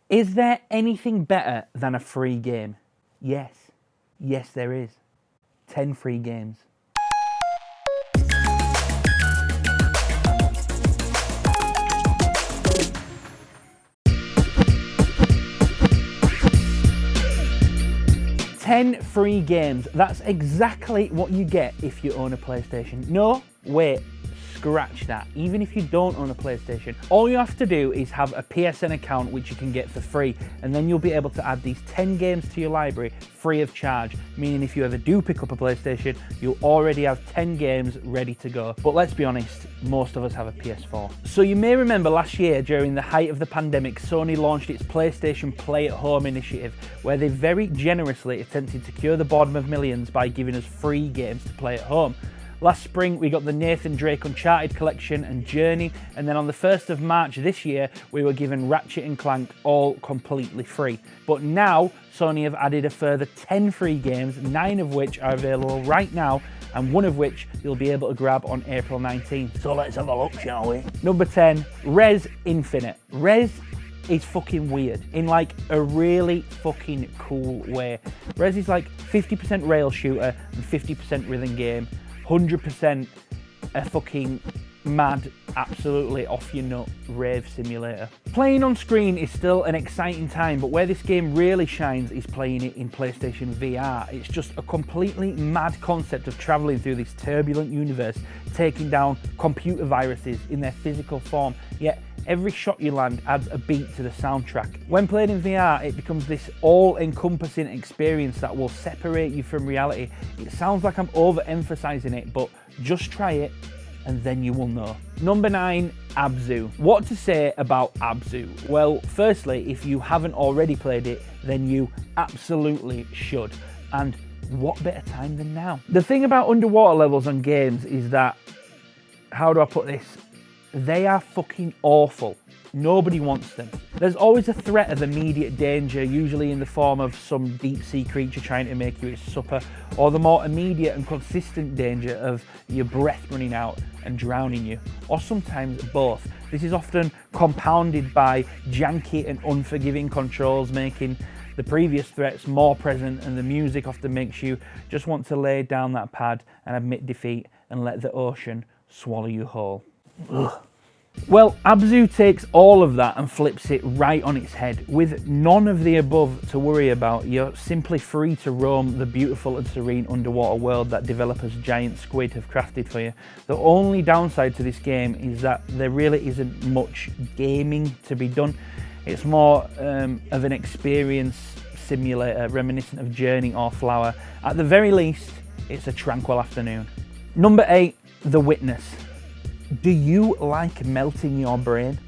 Is there anything better than a free game? Yes. Yes, there is. 10 free games. Ten free games. That's exactly what you get if you own a PlayStation. No, wait, scratch that. Even if you don't own a PlayStation, all you have to do is have a PSN account which you can get for free, and then you'll be able to add these 10 games to your library free of charge, meaning if you ever do pick up a PlayStation, you'll already have 10 games ready to go. But let's be honest, most of us have a PS4. So you may remember last year during the height of the pandemic, Sony launched its PlayStation Play at Home initiative, where they very generously attempted to cure the boredom of millions by giving us free games to play at home. Last spring, we got the Nathan Drake Uncharted collection and Journey, and then on the 1st of March this year, we were given Ratchet & Clank, all completely free. But now, Sony have added a further 10 free games, 9 of which are available right now, and 1 of which you'll be able to grab on April 19th. So let's have a look, shall we? Number 10, Rez Infinite. Rez is fucking weird in like a really fucking cool way. Rez is like 50% rail shooter and 50% rhythm game. 100% a fucking mad, absolutely off your nut rave simulator. Playing on screen is still an exciting time, but where this game really shines is playing it in PlayStation VR. It's just a completely mad concept of traveling through this turbulent universe, taking down computer viruses in their physical form, yet every shot you land adds a beat to the soundtrack. When played in VR, it becomes this all-encompassing experience that will separate you from reality. It sounds like I'm overemphasizing it, but just try it and then you will know. Number 9, Abzu. What to say about Abzu? Well, firstly, if you haven't already played it, then you absolutely should. And what better time than now? The thing about underwater levels on games is that, how do I put this? They are fucking awful. Nobody wants them. There's always a threat of immediate danger, usually in the form of some deep sea creature trying to make you its supper, or the more immediate and consistent danger of your breath running out and drowning you, or sometimes both. This is often compounded by janky and unforgiving controls, making the previous threats more present, and the music often makes you just want to lay down that pad and admit defeat and let the ocean swallow you whole. Ugh. Well, Abzu takes all of that and flips it right on its head. With none of the above to worry about, you're simply free to roam the beautiful and serene underwater world that developers Giant Squid have crafted for you. The only downside to this game is that there really isn't much gaming to be done. It's more of an experience simulator reminiscent of Journey or Flower. At the very least, it's a tranquil afternoon. Number 8, The Witness. Do you like melting your brain?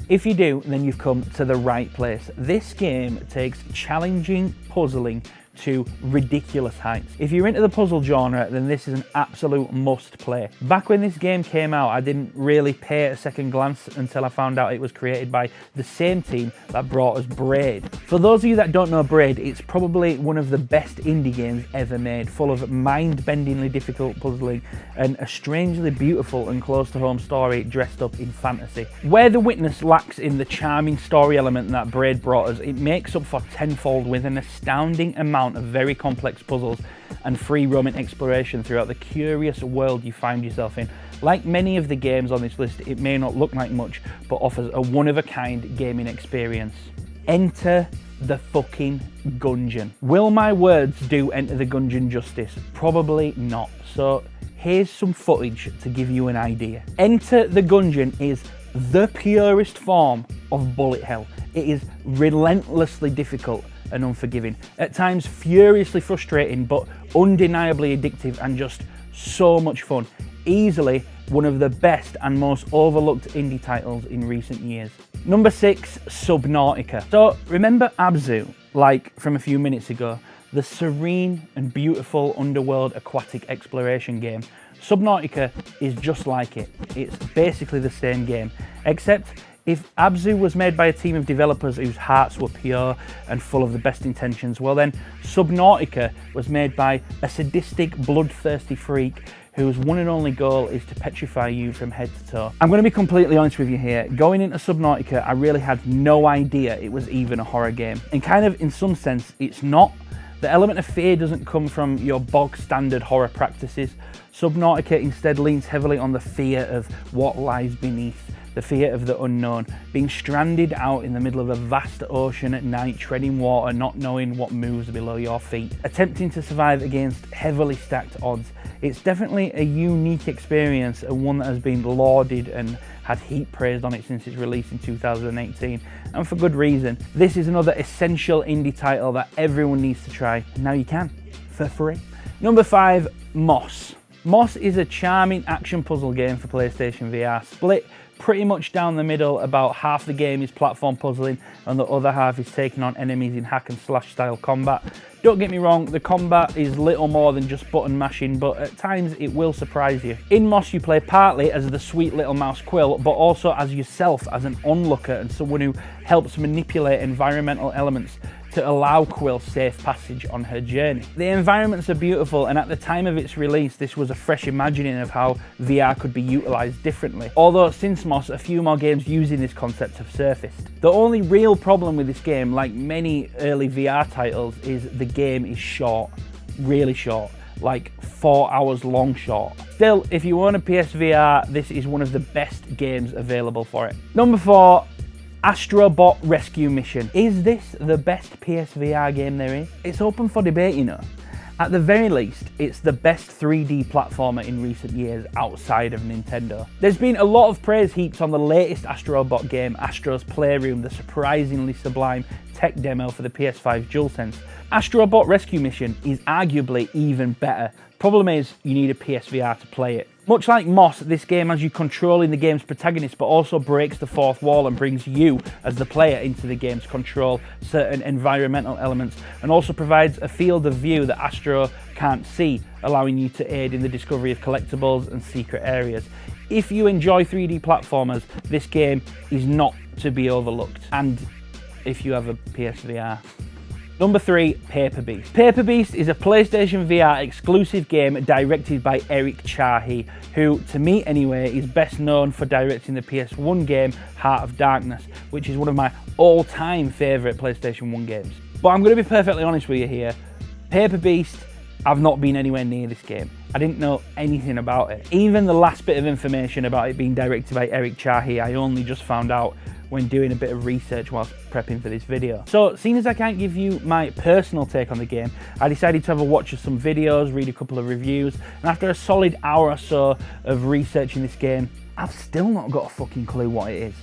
If you do, then you've come to the right place. This game takes challenging puzzling to ridiculous heights. If you're into the puzzle genre, then this is an absolute must play. Back when this game came out, I didn't really pay it a second glance until I found out it was created by the same team that brought us Braid. For those of you that don't know Braid, it's probably one of the best indie games ever made, full of mind-bendingly difficult puzzling and a strangely beautiful and close-to-home story dressed up in fantasy. Where The Witness lacks in the charming story element that Braid brought us, it makes up for tenfold with an astounding amount of very complex puzzles and free roaming exploration throughout the curious world you find yourself in. Like many of the games on this list, it may not look like much, but offers a one-of-a-kind gaming experience. Enter the fucking Gungeon. Will my words do Enter the Gungeon justice? Probably not. So here's some footage to give you an idea. Enter the Gungeon is the purest form of bullet hell. It is relentlessly difficult and unforgiving, at times furiously frustrating, but undeniably addictive and just so much fun. Easily one of the best and most overlooked indie titles in recent years. Number 6, Subnautica. So remember Abzu, like from a few minutes ago, the serene and beautiful underworld aquatic exploration game? Subnautica is just like it. It's basically the same game, except if Abzu was made by a team of developers whose hearts were pure and full of the best intentions, well then Subnautica was made by a sadistic, bloodthirsty freak whose one and only goal is to petrify you from head to toe. I'm going to be completely honest with you here. Going into Subnautica, I really had no idea it was even a horror game. And kind of in some sense, it's not. The element of fear doesn't come from your bog standard horror practices. Subnautica instead leans heavily on the fear of what lies beneath, the fear of the unknown, being stranded out in the middle of a vast ocean at night, treading water, not knowing what moves below your feet, attempting to survive against heavily stacked odds. It's definitely a unique experience and one that has been lauded and had heap praised on it since its release in 2018, and for good reason. This is another essential indie title that everyone needs to try, and now you can, for free. Number 5, Moss. Moss is a charming action puzzle game for PlayStation VR, split pretty much down the middle. About half the game is platform puzzling and the other half is taking on enemies in hack and slash style combat. Don't get me wrong, the combat is little more than just button mashing, but at times it will surprise you. In Moss you play partly as the sweet little mouse Quill, but also as yourself as an onlooker and someone who helps manipulate environmental elements to allow Quill safe passage on her journey. The environments are beautiful, and at the time of its release this was a fresh imagining of how VR could be utilised differently. Although since Moss, a few more games using this concept have surfaced. The only real problem with this game, like many early VR titles, is the game is short, really short, like 4 hours long short. Still, if you own a PSVR, this is one of the best games available for it. Number 4, Astro Bot Rescue Mission. Is this the best PSVR game there is? It's open for debate, you know. At the very least, it's the best 3D platformer in recent years outside of Nintendo. There's been a lot of praise heaped on the latest Astro Bot game, Astro's Playroom, the surprisingly sublime tech demo for the PS5 DualSense. Astro Bot Rescue Mission is arguably even better. Problem is, you need a PSVR to play it. Much like Moss, this game has you controlling the game's protagonist, but also breaks the fourth wall and brings you, as the player, into the game's control, certain environmental elements, and also provides a field of view that Astro can't see, allowing you to aid in the discovery of collectibles and secret areas. If you enjoy 3D platformers, this game is not to be overlooked, and if you have a PSVR. Number 3, Paperbeast. Paperbeast is a PlayStation VR exclusive game directed by Eric Chahi, who, to me anyway, is best known for directing the PS1 game Heart of Darkness, which is one of my all-time favourite PlayStation 1 games. But I'm going to be perfectly honest with you here, Paperbeast, I've not been anywhere near this game. I didn't know anything about it. Even the last bit of information about it being directed by Eric Chahi, I only just found out when doing a bit of research whilst prepping for this video. So, seeing as I can't give you my personal take on the game, I decided to have a watch of some videos, read a couple of reviews, and after a solid hour or so of researching this game, I've still not got a fucking clue what it is.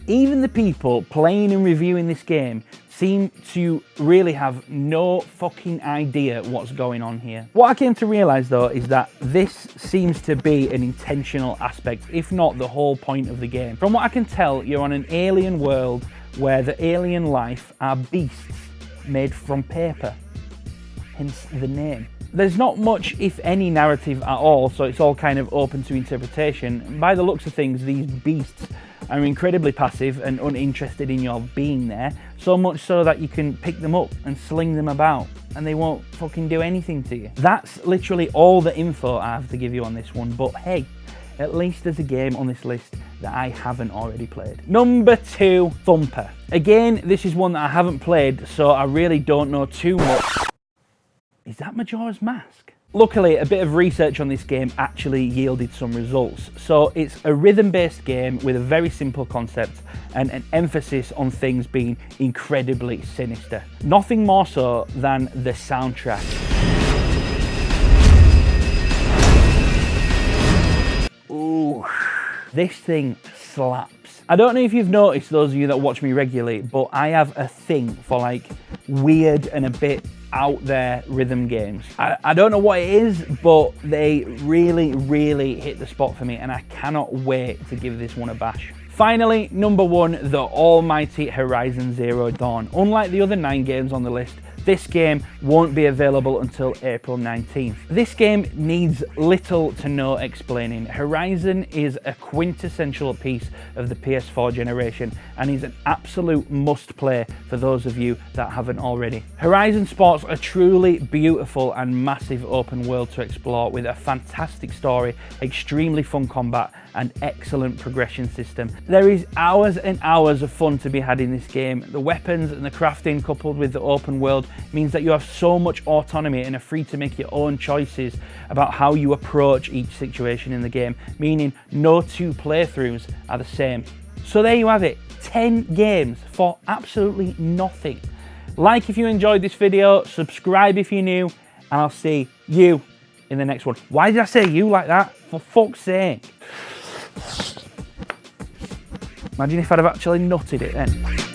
Even the people playing and reviewing this game seem to really have no fucking idea what's going on here. What I came to realise though is that this seems to be an intentional aspect, if not the whole point of the game. From what I can tell, you're on an alien world where the alien life are beasts made from paper, hence the name. There's not much, if any, narrative at all, so it's all kind of open to interpretation. By the looks of things, these beasts are incredibly passive and uninterested in your being there, so much so that you can pick them up and sling them about and they won't fucking do anything to you. That's literally all the info I have to give you on this one, but hey, at least there's a game on this list that I haven't already played. Number 2, Thumper. Again, this is one that I haven't played, so I really don't know too much. Is that Majora's Mask? Luckily, a bit of research on this game actually yielded some results. So it's a rhythm-based game with a very simple concept and an emphasis on things being incredibly sinister. Nothing more so than the soundtrack. Ooh, this thing slaps. I don't know if you've noticed, those of you that watch me regularly, but I have a thing for like weird and a bit out there rhythm games. I don't know what it is, but they really hit the spot for me, and I cannot wait to give this one a bash. Finally, number 1, the almighty Horizon Zero Dawn. Unlike the other 9 games on the list, this game won't be available until April 19th. This game needs little to no explaining. Horizon is a quintessential piece of the PS4 generation and is an absolute must play for those of you that haven't already. Horizon sports a truly beautiful and massive open world to explore with a fantastic story, extremely fun combat and excellent progression system. There is hours and hours of fun to be had in this game. The weapons and the crafting coupled with the open world means that you have so much autonomy and are free to make your own choices about how you approach each situation in the game, meaning no two playthroughs are the same. So there you have it, 10 games for absolutely nothing. Like if you enjoyed this video, subscribe if you're new, and I'll see you in the next one. Why did I say you like that? For fuck's sake. Imagine if I'd have actually nutted it then.